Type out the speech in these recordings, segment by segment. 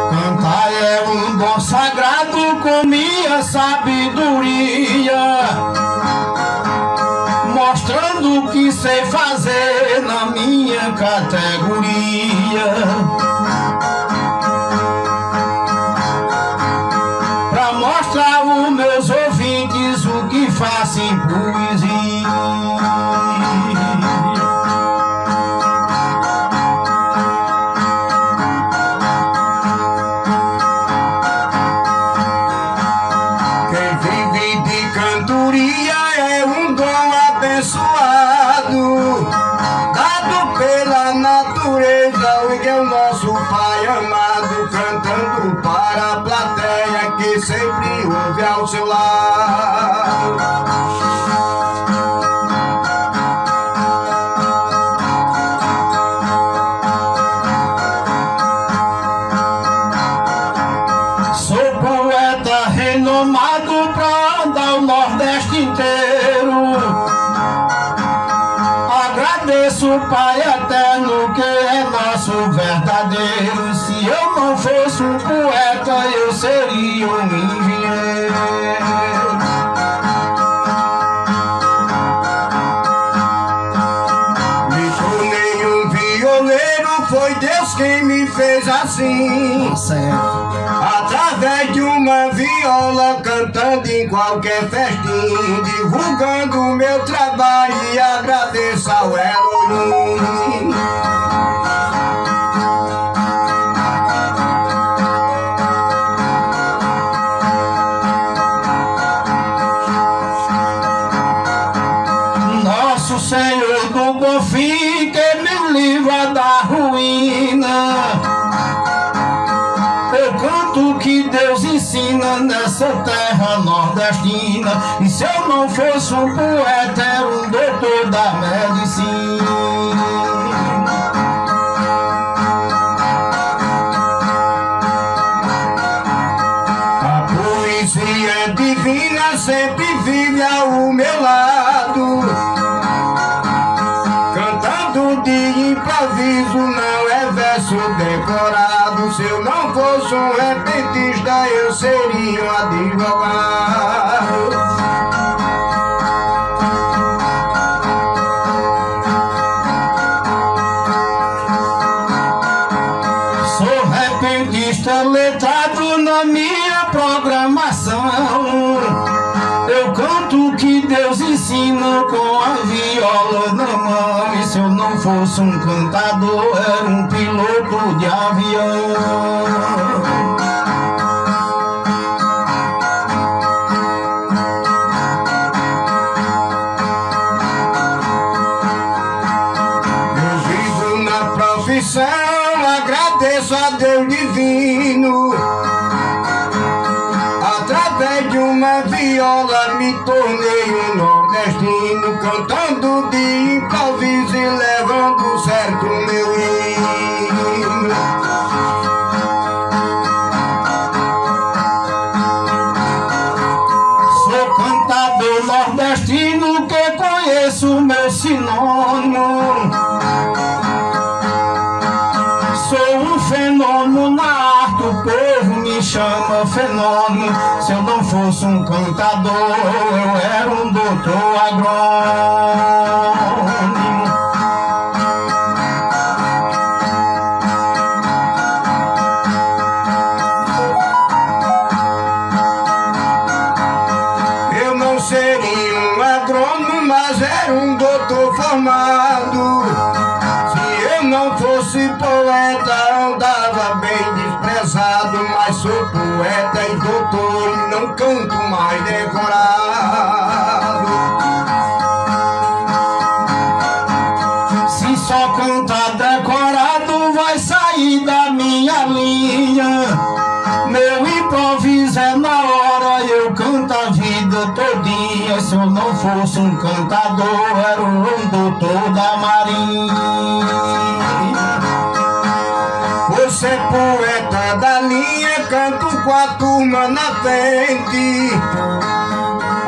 Cantar é um dom sagrado com minha sabedoria, mostrando o que sei fazer na minha categoria. Pra mostrar aos meus ouvintes o que faço em poesia. Quem vive de cantoria é um dom abençoado, dado pela natureza, o que é o nosso Pai amado, cantando para a plateia que sempre ouve ao seu lado. Sou poeta renomado pra andar o Nordeste inteiro. Agradeço o Pai eterno que é nosso verdadeiro. Se eu não fosse um poeta, eu seria um engenheiro. Me tornei um violeiro, foi Deus quem me fez assim. Através de uma viola, cantando em qualquer festinha, divulgando o meu trabalho e agradeço ao Elohim. Nosso Senhor do bom fim, que me livra da ruína. Eu canto o que Deus ensina nessa terra nordestina. E se eu não fosse um poeta, era um doutor da medicina. A poesia divina sempre vive ao meu lado, cantando de improviso, não é verso decorado. Se eu não fosse um repentista, eu seria um advogado. Sou repentista letrado na minha programação. Eu canto o que Deus ensina com a viola na mão. E se eu não fosse um cantador, era um piloto de avião. Eu vivo na profissão, agradeço a Deus divino. Através de uma viola me tornei um nordestino, cantando de improviso e levando certo o meu hino. Sou cantador nordestino que conheço o meu sinônimo. Sou um fenômeno na arte, o povo me chama fenômeno. Se eu não fosse um cantador, eu era um doutor agrônomo. Eu não seria um agrônomo, mas era um doutor formado. Se eu não fosse poeta, andava bem desprezado, mas sou poeta e doutor e não canto mais decorado. Se só cantar decorado, vai sair da minha linha. Meu improviso é na hora, eu canto a vida todinha. Se eu não fosse um cantador, era um doutor da marinha. Por ser poeta da linha, canto com a turma na frente.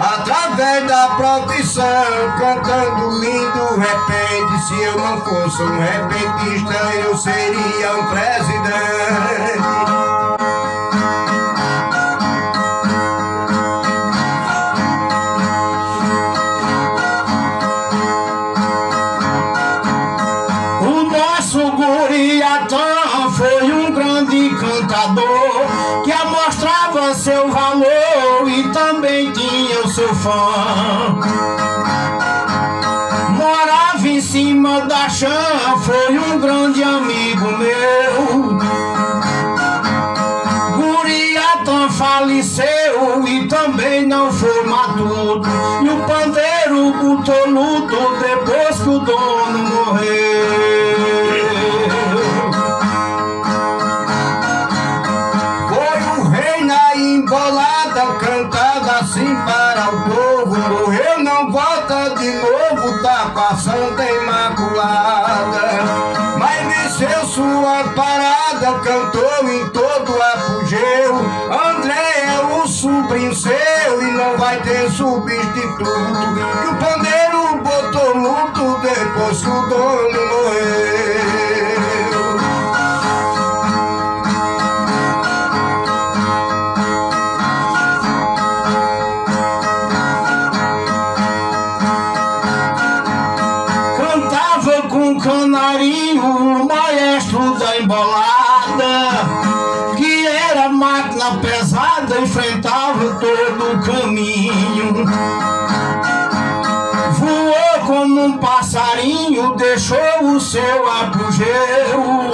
Através da profissão coração, cantando lindo repente. Se eu não fosse um repentista, eu seria um presidente. Guriatã foi um grande cantador que mostrava seu valor e também tinha o seu fã. Morava em cima da chã, foi um grande amigo meu. Guriatã faleceu e também não foi matuto, e o pandeiro botou luto depois que o dono morreu. Cantada assim para o povo, morreu, não volta de novo, tá passando imaculada. Mas venceu sua parada, cantou em todo apogeu. André é o sobrinho seu e não vai ter substituto, que o pandeiro botou luto depois que o dono morreu. Com Canarinho, o maestro da embolada, que era máquina pesada, enfrentava todo o caminho. Voou como um passarinho, deixou o seu apogeu.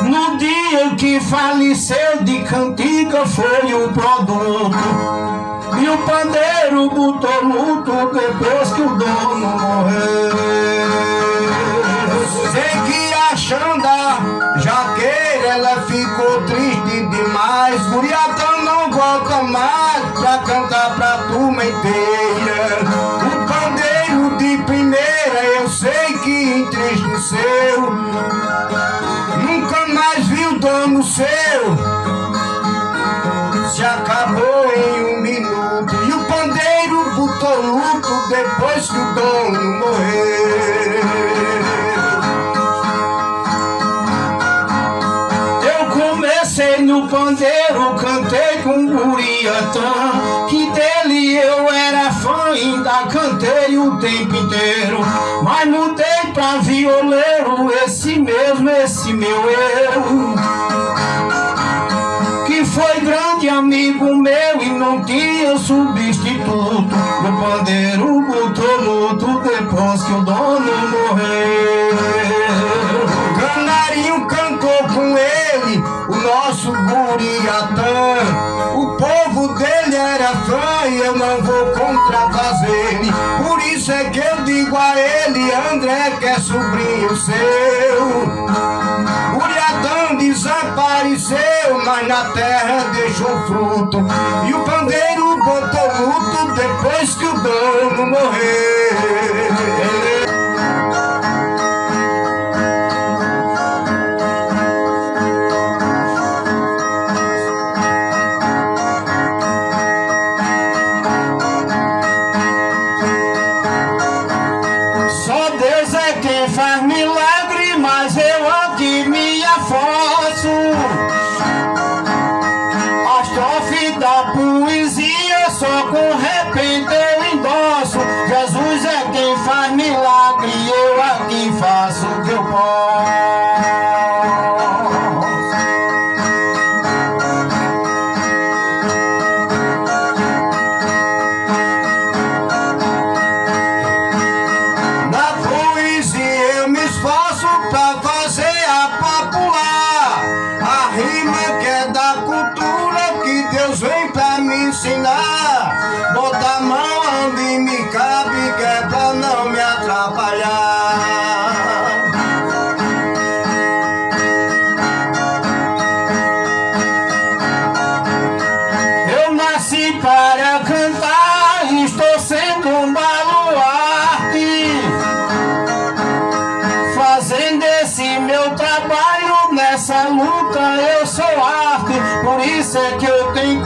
No dia que faleceu de cantiga foi o produto, e o pandeiro botou luto depois que o dono morreu. Sei que a Xanda Jaqueira, ela ficou triste demais. Guriatã não volta mais pra cantar pra turma inteira. O pandeiro de primeira eu sei que entristeceu, nunca mais vi o dono seu, se acabou em um minuto. E o pandeiro botou luto depois que o dono morreu. Eu comecei no pandeiro, cantei com Guriatã, que dele eu era fã, ainda cantei o tempo inteiro. Mas mudei pra violeiro, esse meu eu, que foi grande amigo meu e não tinha substituto. O pandeiro botou luto depois que o dono morreu. Canarinho cantou com ele, o nosso Guriatã. O povo dele era fã e eu não vou contrafazer ele. Por isso é que eu digo a ele, André, que é sobrinho seu. Guriatã desapareceu, mas na terra deixou fruto, e o pandeiro botou luto depois que o dono morreu. Só Deus é quem faz milagre, mas eu aqui me afosso. A estrofe da poesia só com repente eu endosso. Jesus é quem faz milagre, eu aqui faço o que eu posso. Ensinar, bota a mão onde me cabe, que é pra não me atrapalhar. Eu nasci para cantar, estou sendo um baluarte, fazendo esse meu trabalho, nessa luta eu sou arte. Por isso é que eu tenho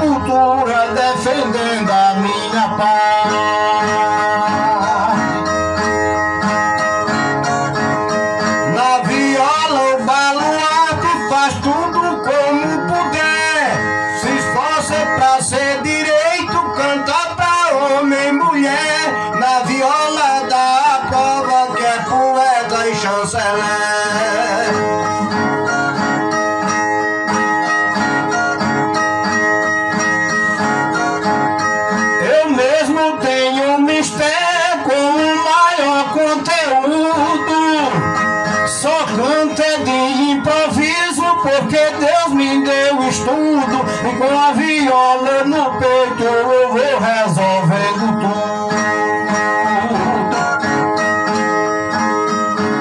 ter direito, canta pra homem e mulher, na viola da prova que é poeta e chanceler. Eu mesmo tenho um mistério com um maior conteúdo, só canto é de improviso porque Deus me deu estudo, e com a viola no peito eu vou resolvendo tudo.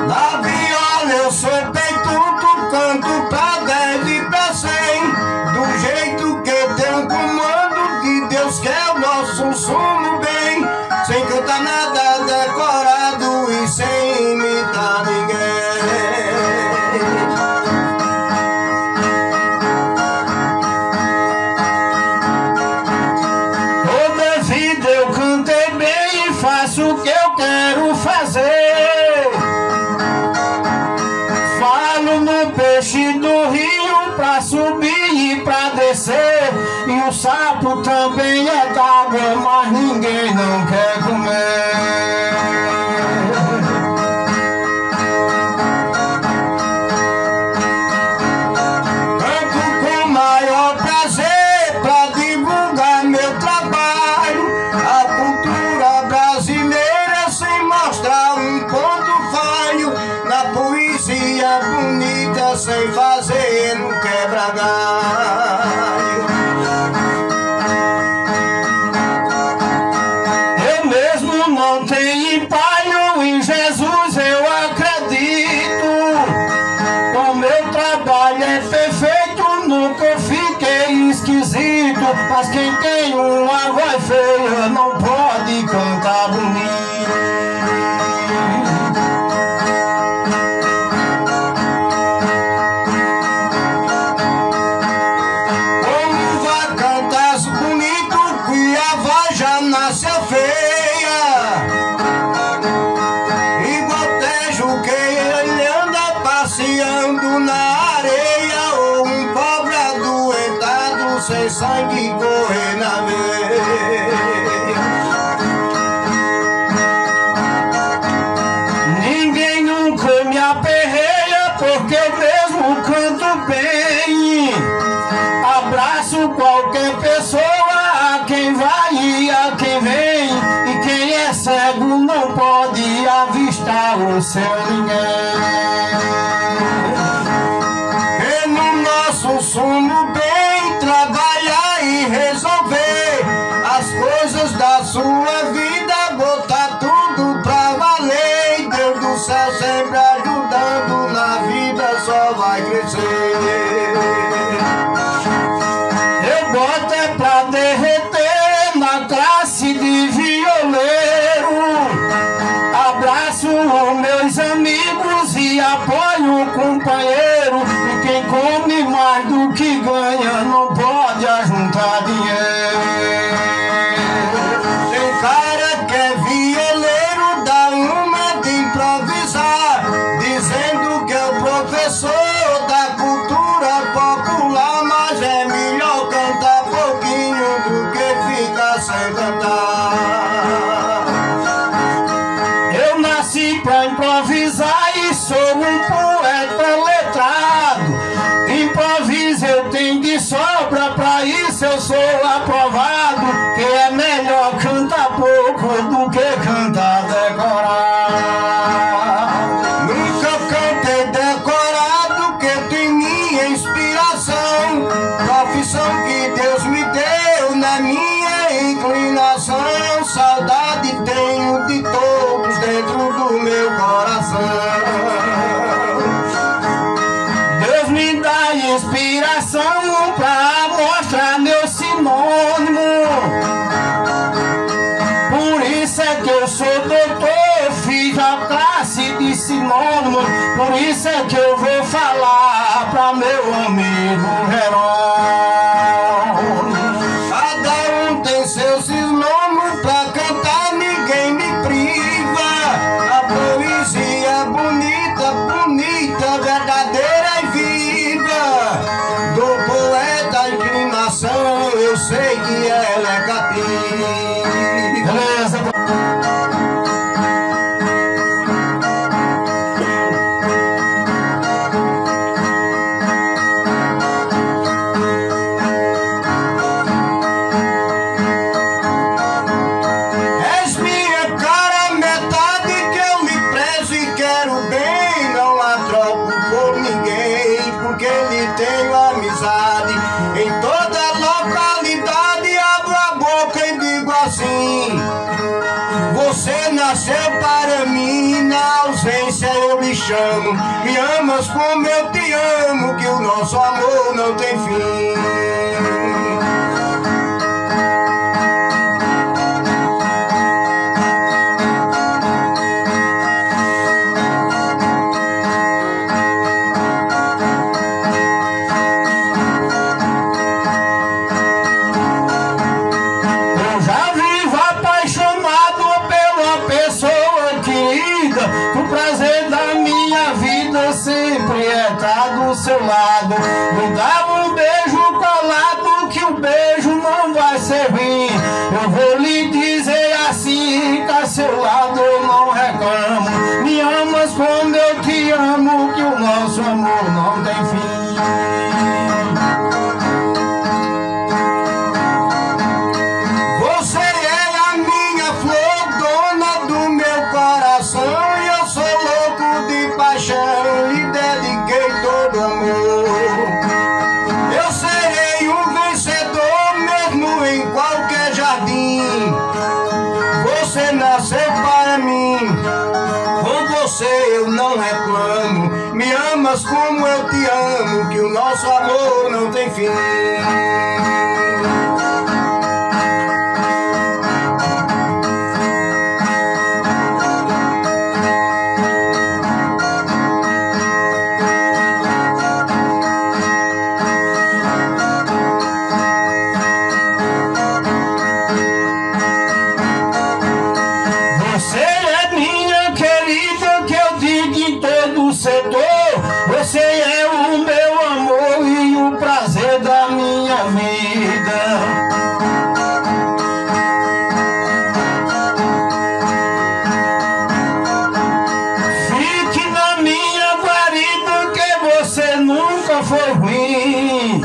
Na viola eu sou peitudo, canto pra 10 e pra 100, do jeito que tem um comando de Deus que é o nosso sumo bem, sem cantar nada decorado e sem imitar ninguém. Eu cantei bem e faço o que eu quero fazer. Falo no peixe do rio pra subir e pra descer, e o sapo também é d'água, mas ninguém não quer comer. Canto com maior prazer pra divulgar meu trabalho, a cultura brasileira, sem mostrar um ponto falho, na poesia bonita, sem fazer um quebra-galho. Eu mesmo não tenho empalho, em Jesus eu acredito. O meu trabalho é perfeito, nunca fiquei esquisito, mas quem tem uma voz feia não pode cantar bonito. Como vai cantar bonito que a voz já nasceu feia, igual Tejo que ele anda passeando na areia, ou um pobre adoentado sem sangue correr na veia. Ninguém nunca me aperreia porque eu mesmo canto bem. Abraço qualquer pessoa, a quem vai e a quem vem, e quem é cego não pode avistar o seu ninguém. Que no nosso sumo bem, trabalhar e resolver as coisas da sua vida, botar tudo pra valer, e Deus do céu sempre ajudando, na vida só vai crescer. Eu boto é pra derreter na classe de violeiro. Abraço os meus amigos e apoio o companheiro, e quem come mais do que ganha não pode ajuntar dinheiro. Tem cara que é violeiro, dá uma de improvisar, dizendo que é o professor da cultura popular, mas é melhor cantar pouquinho do que ficar sem cantar. Eu nasci pra improvisar e sou um poeta letrado. Improviso eu tenho de sobra, pra isso eu sou aprovado, que é melhor cantar pouco do que cantar decorado. Nunca cantei decorado, que tu em minha inspiração, profissão que Deus me deu na minha inclinação. Saudade tenho de todos dentro do meu coração. Deus me dá inspiração pra mostrar meu sinônimo. Por isso é que eu sou doutor, fiz a classe de sinônimo. Por isso é que eu vou falar pra meu amigo Jerônimo. Cada um tem seu sinônimo pra cantar, ninguém me priva. A poesia bonita, bonita, verdadeira e viva, do poeta a inclinação, eu sei que é Telecati. Beleza. Tenho amizade em toda localidade. Abro a boca e digo assim: você nasceu para mim, na ausência eu lhe chamo. Me amas como eu te amo, que o nosso amor não tem fim. O prazer da minha vida sempre é estar do seu lado. Me dá um beijo colado, que o beijo não vai ser ruim. Eu vou lhe dizer assim, que a seu lado eu não reclamo. Me amas como eu te amo, que o nosso amor não tem fim. Lhe dediquei todo amor. Eu serei um vencedor mesmo em qualquer jardim. Você nasceu para mim, com você eu não reclamo. Me amas como eu te amo, que o nosso amor não tem fim. Você é o meu amor e o prazer da minha vida. Fique na minha guarida, que você nunca foi ruim.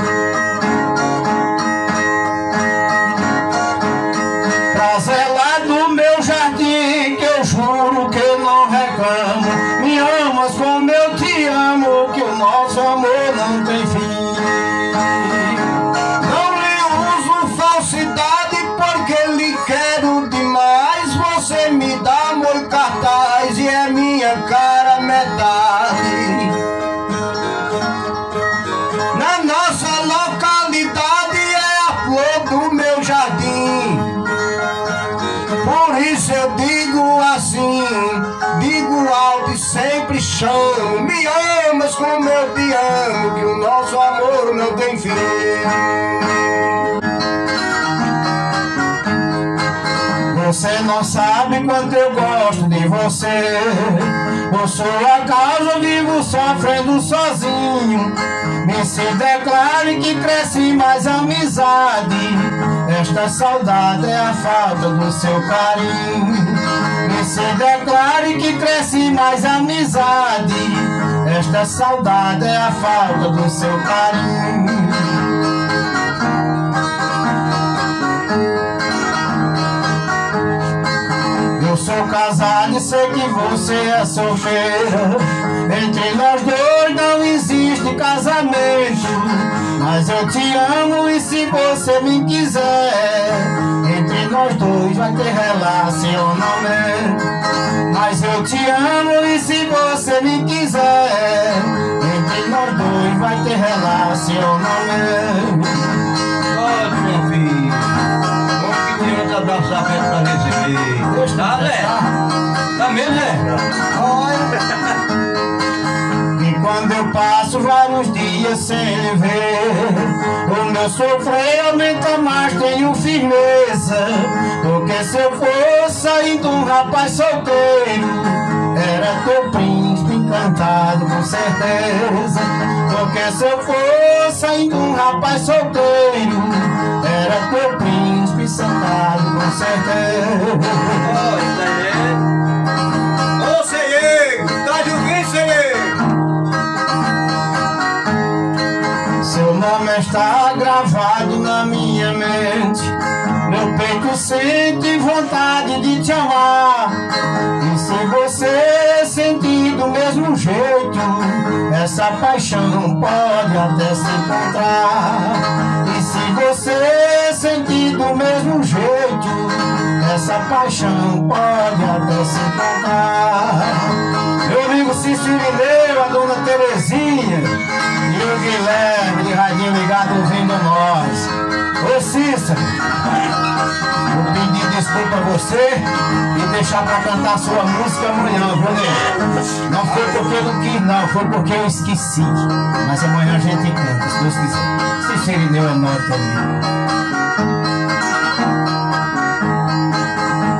Pra zelar do meu jardim, que eu juro que eu não reclamo. Me amas como eu te amo, que o nosso amor não tem fim. Não lhe uso falsidade, porque lhe quero demais. Você me dá amor cartaz e é minha cara metade. Na nossa localidade é a flor do meu jardim. Por isso eu digo assim, digo alto e sempre chamo. Me amas como eu te amo, que o nosso amor não tem fim. Você não sabe quanto eu gosto de você. Por sua causa eu vivo sofrendo sozinho. Me se declare que cresce mais amizade. Esta saudade é a falta do seu carinho. Me se declare que cresce mais amizade. Esta saudade é a falta do seu carinho. Eu sou casado e sei que você é solteira. Entre nós dois não existe casamento, mas eu te amo e se você me quiser, entre nós dois vai ter relacionamento. Mas eu te amo e se você me quiser, entre nós dois vai ter relacionamento. Pode, meu filho. Como que tem outro abraçamento pra receber? Tá, Zé? Tá mesmo, Zé? E quando eu passo vários dias sem lhe ver, o meu sofrer aumenta mais, tenho firmeza. Porque se eu fosse saindo um rapaz solteiro, era teu príncipe encantado com certeza. Porque se eu fosse saindo um rapaz solteiro, era teu príncipe com certeza. Ô, Senhor, tá de ouvir, Senhor? Seu nome está gravado na minha mente. Meu peito sente vontade de te amar. E se você sentir do mesmo jeito, essa paixão pode até se encontrar. E se você sentir do mesmo jeito, essa paixão pode até se encontrar. Meu amigo Cícero, a dona Terezinha e o Guilherme de radinho ligado ouvindo nós. Ô Cícero, vou pedir desculpa a você e deixar pra cantar sua música amanhã, viu, né? Não foi porque eu não quis, não, foi porque eu esqueci. Mas amanhã a gente canta, se Deus quiser. Cícero Ineu é nós também.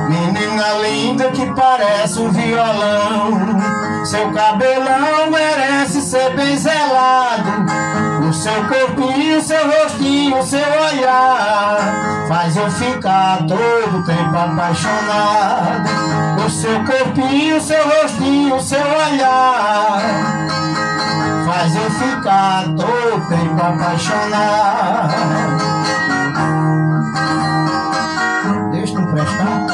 Menina linda que parece um violão, seu cabelão merece ser bem zelado. O seu corpinho, seu rostinho, seu olhar faz eu ficar todo tempo apaixonado. O seu corpinho, seu rostinho, seu olhar faz eu ficar todo tempo apaixonado. Deixa eu prestar.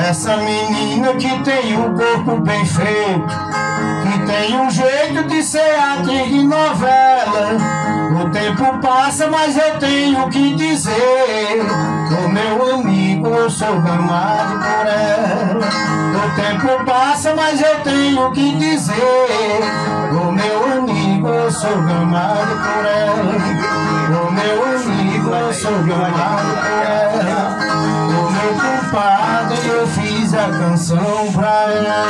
Essa menina que tem um corpo bem feito, que tem um jeito de ser atriz de novela. O tempo passa, mas eu tenho que dizer, o meu amigo, eu sou gamado por ela. O tempo passa, mas eu tenho que dizer, o meu amigo, eu sou gamado por ela. O meu amigo, eu sou gamado por ela. O meu culpado, eu fiz a canção pra ela.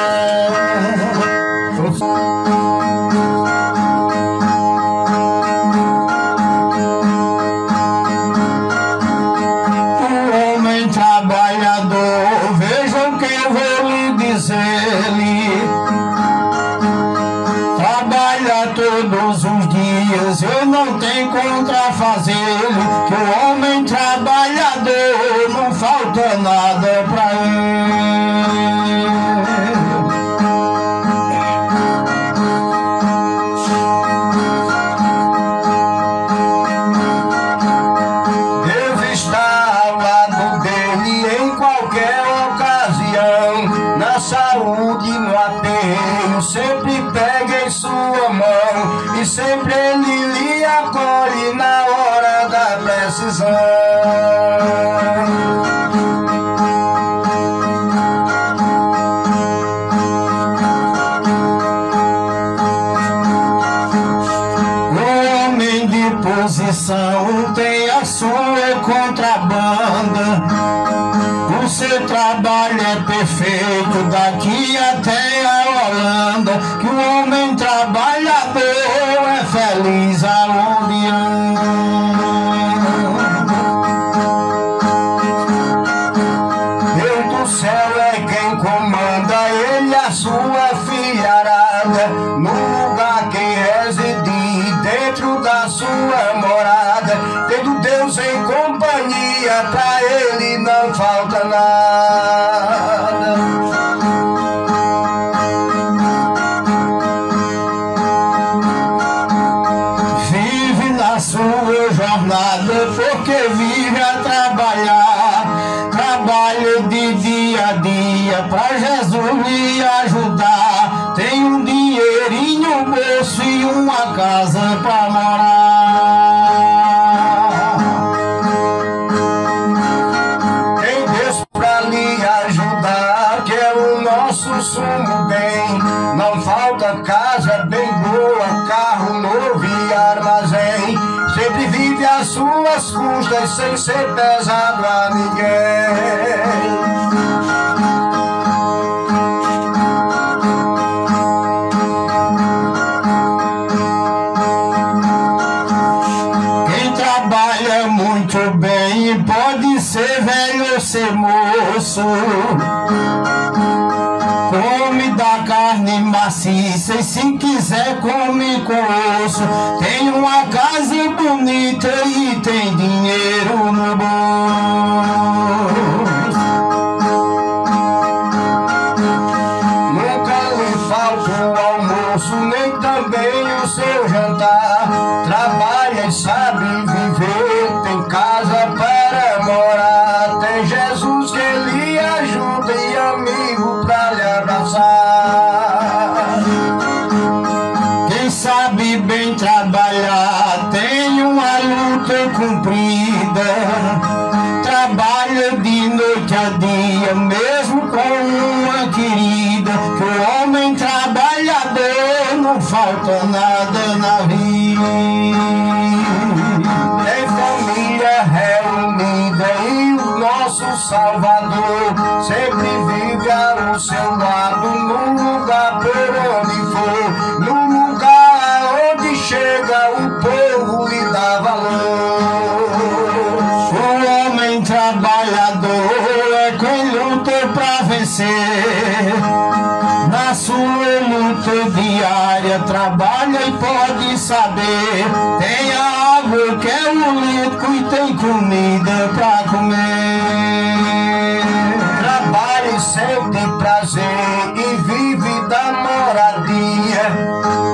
O homem trabalhador, vejam o que eu vou lhe dizer-lhe. Trabalha todos os dias, eu não tenho contra fazer-lhe. Que o homem trabalhador, não falta nada pra ele. Deus está ao lado dele em qualquer ocasião, na saúde, no aperto, sempre pega em sua mão e sempre ele lhe acolhe na hora da precisão. Tem a sua contrabanda. O seu trabalho é perfeito daqui até a Holanda. Que o homem trabalhador é feliz aonde anda. Deus do céu é quem comanda, ele a sua filharada, no lugar que reside, dentro da sua morada, tendo Deus em companhia, pra ele não falta nada. Vive na sua jornada, porque vive a trabalhar. Trabalha de dia a dia pra Jesus lhe ajudar. Tem um dinheirinho no bolso e uma casa pra morar. Tem Deus pra lhe ajudar, que é o nosso sumo bem. Não falta casa bem boa, carro novo e armazém. Sempre vive às suas custas sem ser pesado a ninguém. Muito bem, pode ser velho ou ser moço, come da carne maciça Cê se quiser come com osso. Tem uma casa bonita e tem dinheiro no bolso. Nunca lhe falta o almoço, nem também o seu jantar. Trabalha e sabe viver, tem casa para morar. Tem Jesus que lhe ajuda e amigo pra lhe abraçar. Quem sabe bem trabalhar tem uma luta cumprida. Trabalha de noite a dia, mesmo com uma querida. Que o homem trabalhador não falta nada na vida. Tem família reunida e o nosso Salvador sempre vive ao seu lado, no lugar por onde for, no lugar onde chega o povo lhe dá valor. O homem trabalhador é quem luta pra vencer. Na sua luta diária trabalha e pode saber. Tem água que é um litro e tem comida pra comer. Trabalha e sente prazer e vive da moradia,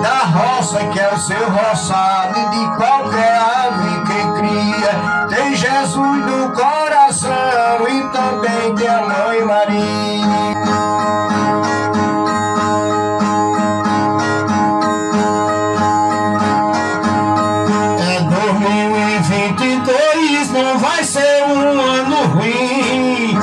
da roça que é o seu roçado e de qualquer ave que cria. Tem Jesus no coração e também tem a Mãe Maria. É 2022, não vai ser um ano ruim.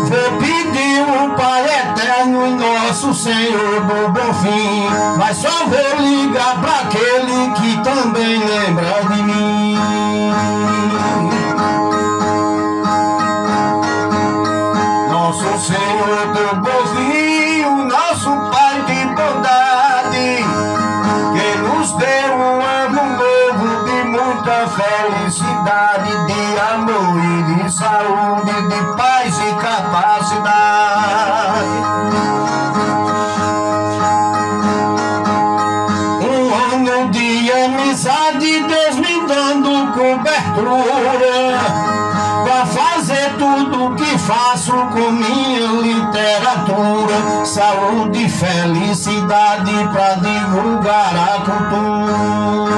Vou pedir um Pai eterno e nosso Senhor do bom fim. Mas só vou ligar pra aquele que também lembra de mim. Nosso Senhor do bom fim, o nosso Pai de bondade, que nos deu um ano novo de muita felicidade, de amor e de saúde, de paz e capacidade. Um ano de amizade, Deus me dando cobertura pra fazer tudo que faço com minha literatura. Saúde e felicidade pra divulgar a cultura.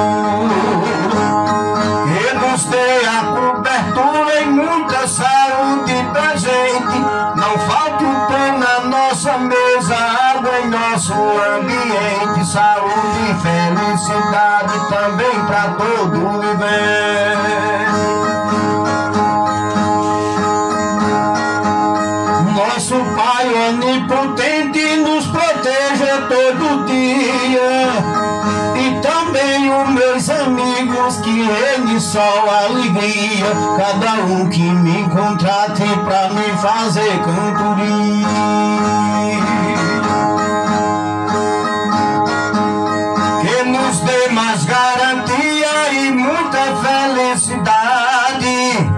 Que nos dê a cobertura e muita saúde pra gente. Não falte o pão na nossa mesa, água em nosso ambiente. Saúde e felicidade também pra todo o universo. Nosso Pai onipotente nos proteja todo dia. E também os meus amigos que rende só alegria. Cada um que me contrate pra me fazer cantoria. Que nos dê mais garantia e muita felicidade.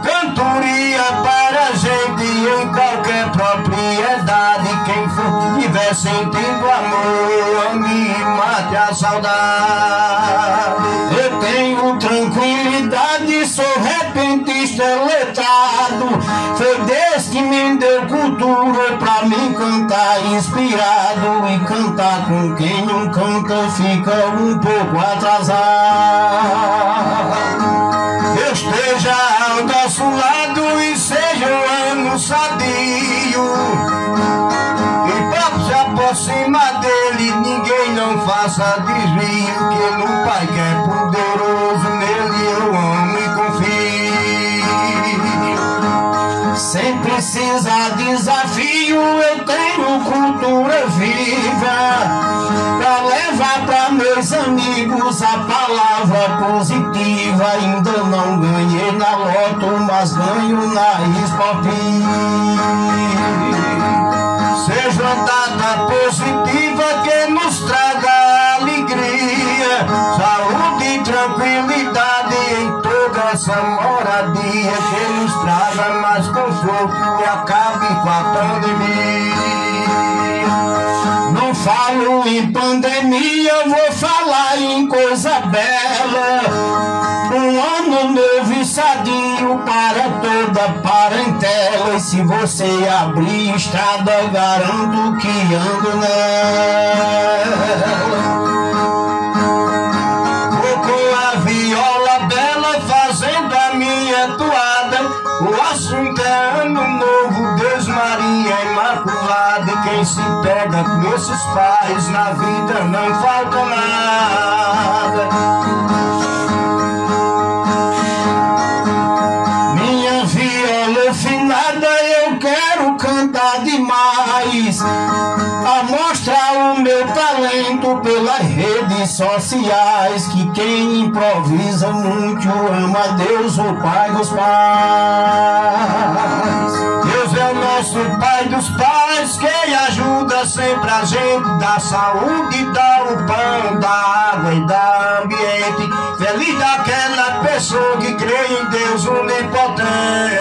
Cantoria para a gente em qualquer propriedade. Quem for tiver sentindo amor, me mate a saudade. Eu tenho tranquilidade, sou repentista letrado. Foi Deus que me deu cultura pra me cantar inspirado. E cantar com quem não canta fica um pouco atrasado. Deus esteja ao nosso lado e seja um ano sadio. E pra se aproximar dele, ninguém não faça desvio. Que no Pai que é poderoso, nele eu amo e confio. Sem precisar desafio, eu tenho cultura viva pra levar pra meus amigos a palavra positiva. Ainda não ganhei na loto, mas ganho na esportiva. Seja uma data positiva que nos traga alegria, saúde e tranquilidade em toda essa moradia. Que nos traga mais conforto e acabe com a pandemia. Mesmo em pandemia eu vou falar em coisa bela. Um ano novo e sadio para toda parentela. E se você abrir estrada, garanto que ando nela. Vou com a viola bela fazendo a minha toada. O assunto é ano novo, Deus, Maria Imaculada. E quem se pega com esses pais, na vida não falta nada. Minha viola afinada, eu quero cantar demais, a mostrar o meu talento pelas redes sociais. Que quem improvisa muito ama Deus, o Pai dos pais. Deus é o nosso Pai dos pais, quem ajuda sempre a gente, dá saúde, dá o pão, dá água e dá ambiente. Feliz daquela pessoa que crê em Deus onipotente.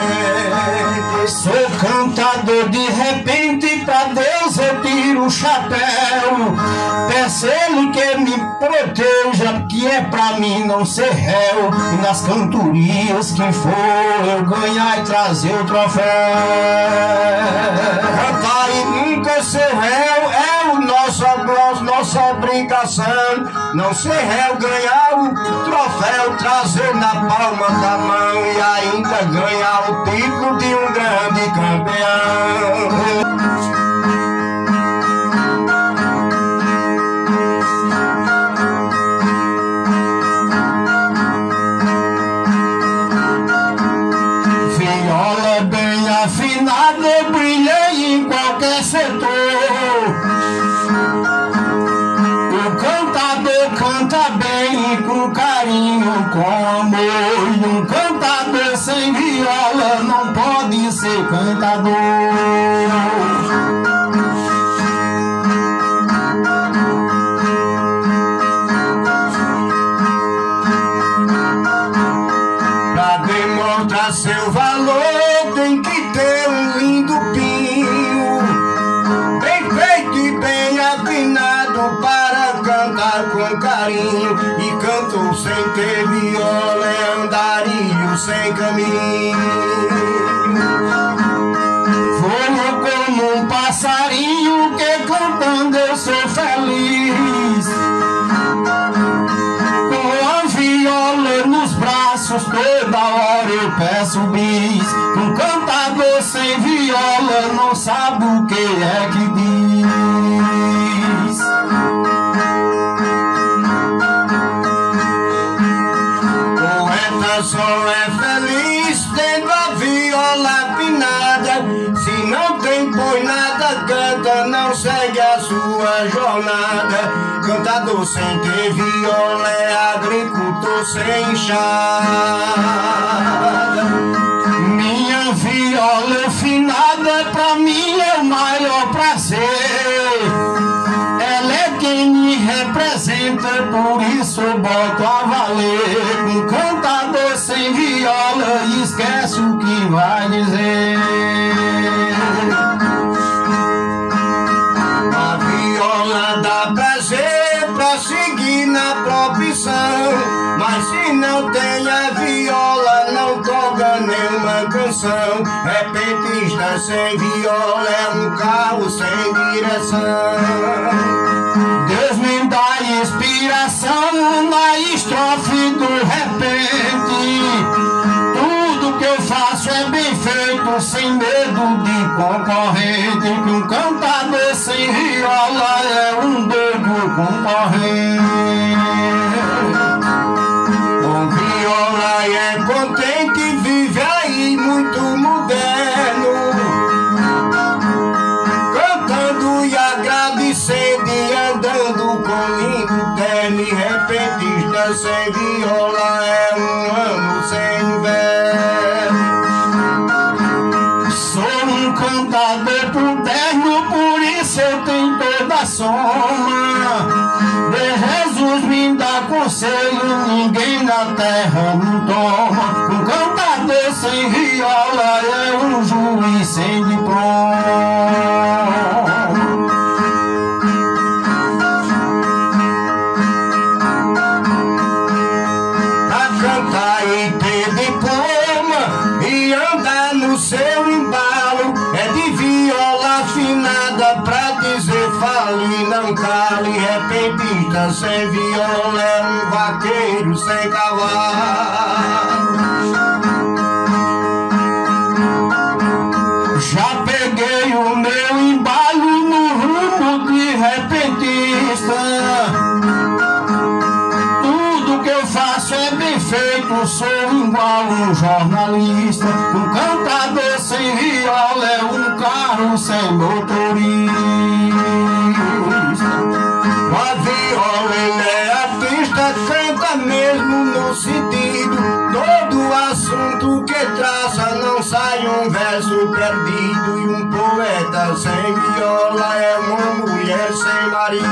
Sou cantador, de repente pra Deus eu tiro o chapéu. Peço Ele que me proteja, que é pra mim não ser réu. E nas cantorias que for eu ganhar e trazer o troféu. Cantar e nunca ser réu é nossa obrigação. Não ser réu, ganhar o troféu, trazer na palma da mão e ainda ganhar o título de um grande campeão. Viola bem afinada, brilha em qualquer setor. O cantador canta bem, com carinho, com amor. E um cantador sem viola não pode ser cantador. Pra demonstrar seu valor tem que ter um lindo pinho, bem feito e bem afinado para cantar com carinho. E canto sem ter viola é andarilho sem caminho. Vou como um passarinho que cantando eu sou feliz, com a viola nos braços toda hora eu peço bis. Um cantador sem viola não sabe o que é que diz. Poeta só é feliz tendo a viola afinada. Se não tem pois nada canta, não segue a sua jornada. Cantador sem ter viola é agricultor sem enxada. Minha viola afinada pra mim é o maior prazer. Ela é quem me representa, por isso eu boto a valer. Um cantador sem viola esquece o que vai dizer. A viola dá prazer pra seguir na profissão, mas se não tem a viola não toca nenhuma canção. Repentista sem viola é um carro sem direção. Deus me dá inspiração na estrofe do repente. Tudo que eu faço é bem feito, sem medo de concorrente. Que um cantador sem viola é um doido concorrente. Com viola é contente, vive aí muito moderno, cantando e agradecendo e andando com lindo terno. E repentista sem viola é um ano sem inverno. Sou um cantador moderno, por isso eu tenho toda a soma. De Jesus me dá conselho, ninguém na terra não toma. Um cantador sem viola é um juiz sem diploma. repentista sem viola é um vaqueiro sem cavalo. Já peguei o meu embalo no rumo de repentista. Tudo que eu faço é bem feito, sou igual um jornalista. Um cantador sem viola é um carro sem motorista. A viola ele é artista, canta mesmo no sentido. Todo assunto que traça não sai um verso perdido. E um poeta sem viola é uma mulher sem marido.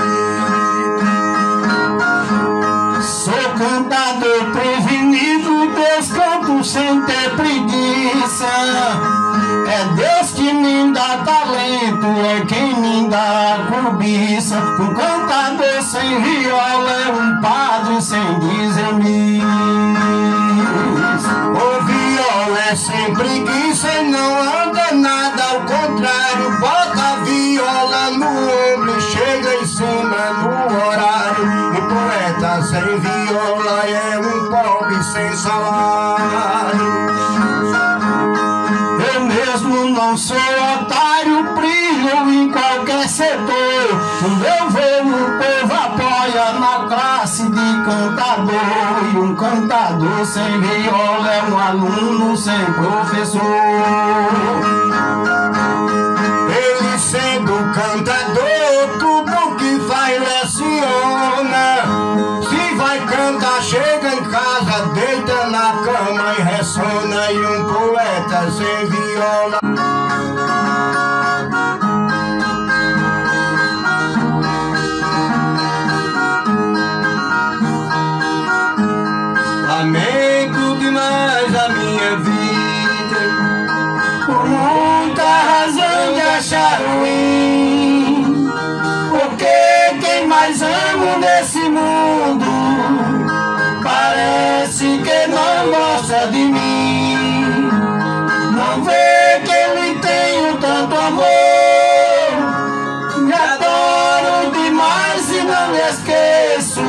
Sou cantador prevenido, Deus canto sem ter preguiça. É Deus que me dá talento, é quem me dá cobiça. Um cantador sem viola é um padre sem dizimista. O viola é sem preguiça e não anda nada, ao contrário. Bota a viola no ombro e chega em cima no horário. O poeta sem viola é um pobre sem salário. Eu mesmo não sou otário, brilho em qualquer setor. O meu voo o povo apoia na classe de cantador. E um cantador sem viola é um aluno sem professor. Ele sendo cantador, tudo que faz leciona. Se vai cantar, chega em casa, deita na cama e ressona. E um poeta sem viola lamento demais a minha vida, Por muita razão de achar ruim, porque quem mais amo nesse mundo parece que não gosta de mim. Não vê que eu lhe tenho tanto amor, me adoro demais e não me esqueço.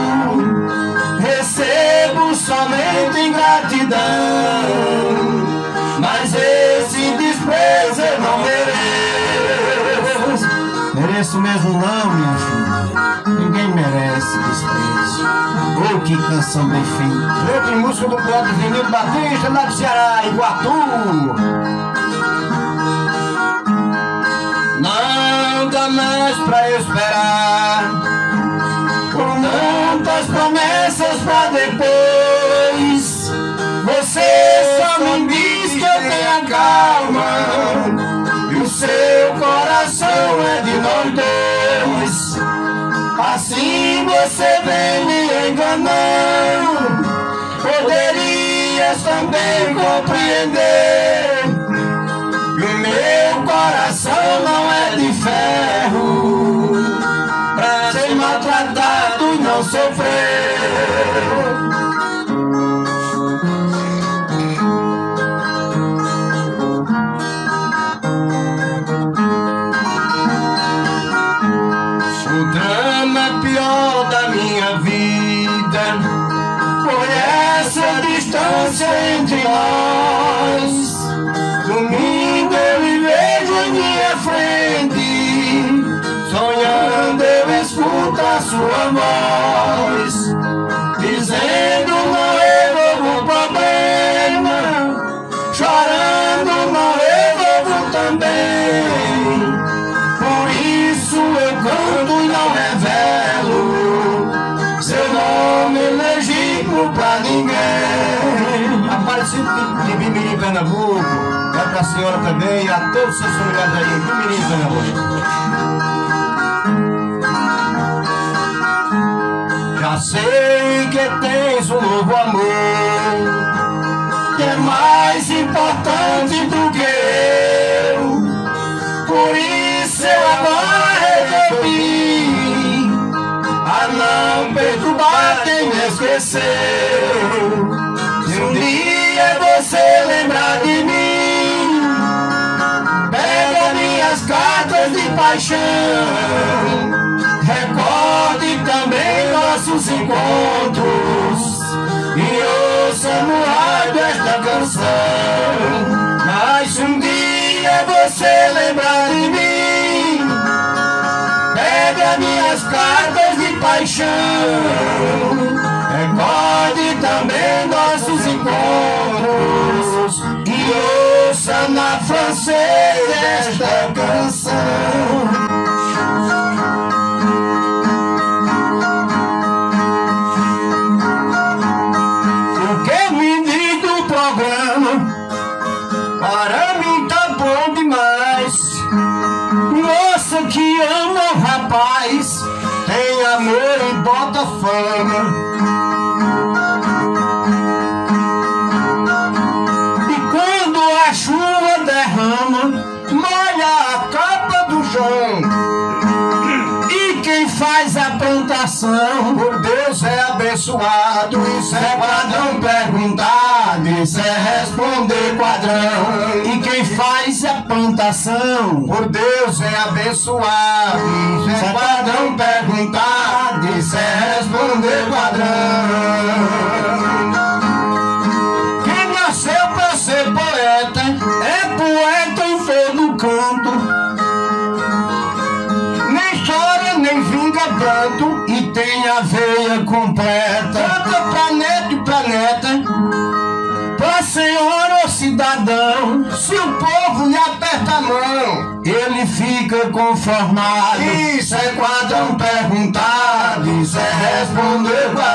Recebo somente ingratidão, mas esse desprezo eu não mereço. Mereço mesmo não, minha filha. Ninguém merece desprezo. Oh, que canção bem feita. letra e música do poeta Zenildo Batista, lá de Ceará, Iguatu. Não dá mais pra esperar, Com tantas promessas pra depois, você só me diz que eu tenha calma, e o seu coração é de nós dois. Assim você vem me enganando, poderias também compreender. E o meu coração não é de ferro, pra ser maltratado e não sofrer. o drama pior da minha vida Foi essa distância entre nós. Domingo eu me vejo em minha frente, sonhando eu escuto a sua voz, dizendo não resolvo o problema, chorando não resolvo também. Por isso eu canto e não revelo seu nome legítimo pra ninguém. Aparecido de Bimirim, Pernambuco, vai pra senhora também e a todos os seus familiares aí em Bimirim, Pernambuco. Já sei que tens um novo amor, que é mais importante do que eu. Por isso eu agora resolvi a não perturbar quem me esqueceu. Se um dia você lembrar de mim, pega minhas cartas de paixão, Recorde também nossos encontros e ouça no rádio esta canção. Mas se um dia você lembrar de mim, pegue minhas cartas de paixão. Recorde também nossos encontros e ouça na francês esta canção. O que me diz do programa? Para mim tá bom demais. Moça que ama o rapaz, tem amor e bota fama. A chuva derrama, molha a capa do chão. E quem faz a plantação, por Deus é abençoado. Isso é quadrão perguntado, isso é responder quadrão. E quem faz a plantação, por Deus é abençoado. Isso é quadrão perguntado, isso é responder quadrão. É poeta em todo canto, nem chora nem vinga pranto, e tem a veia completa. Canta planeta e planeta, pra senhora ou cidadão. Se o povo lhe aperta a mão, ele fica conformado. Isso é quadrão perguntado, isso é responder quadrão.